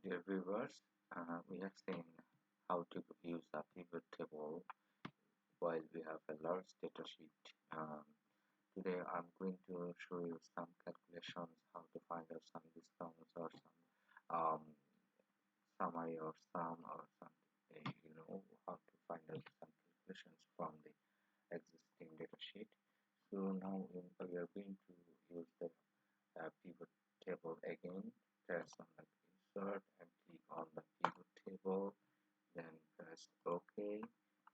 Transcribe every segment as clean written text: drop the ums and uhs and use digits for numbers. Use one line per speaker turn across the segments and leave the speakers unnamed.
Dear viewers, we have seen how to use a pivot table while we have a large data sheet. Today I'm going to show you some calculations, how to find out some discounts or some summary or sum or something, how to find out some calculations from the existing data sheet. So now we are going to use the pivot table again. Press on the insert and click on the pivot table, then press OK.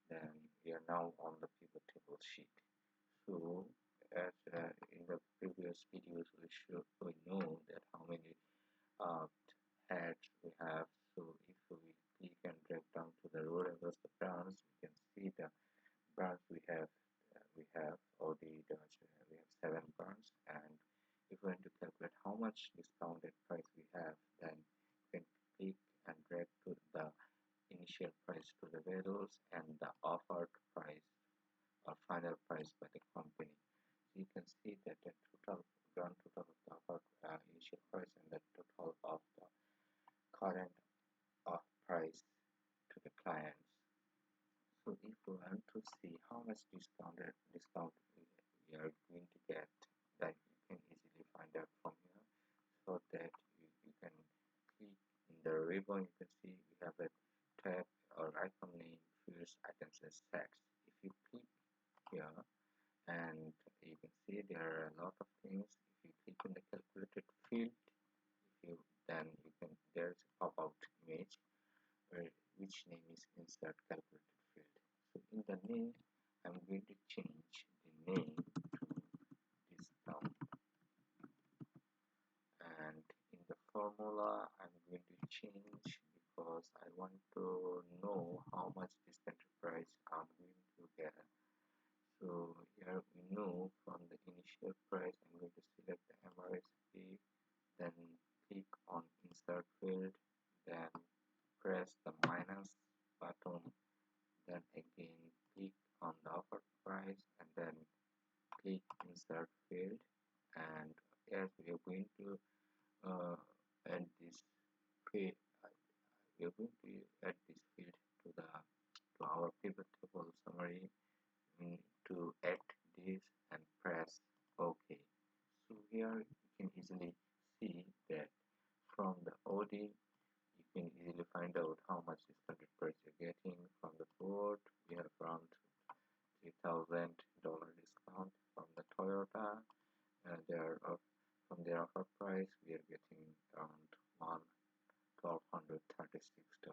Then we are now on the pivot table sheet. So as in the previous videos we know that how many uh, heads we have. So if we click and drag down to the row levels, the branch, we can see the branch we have already we have 7 brands, and if we want to calculate how much discounted price we have, then you can click and drag to the initial price to the values and the offered price or final price by the company. So you can see that the grand total of the offered initial price and the total of the current price to the clients. So if we want to see how much discount we are going to get, then you can easily find out from here. So that you can click in the ribbon, you can see we have a tab or icon name fields items and tags. If you click here, and you can see there are a lot of things. If you click in the calculated field, then you can, there's a pop-out image which name is insert calculated field. So in the name, I'm going to change the name to discount, and in the formula I'm going to change because I want to know how much discounted price I'm going to get. So here we know from the initial price I'm going to select the MRSP, then click on insert field, then press the minus button, then again click on the offer price and then click insert field. And as we are going to add this field, we are going to add this field to our pivot table summary. We need to add this and press OK. So here you can easily see that from the OD you can easily find out how much discounted price you're getting. From the Ford we have around $3,000 discount. From the Toyota from their offer price we are getting around $1,236.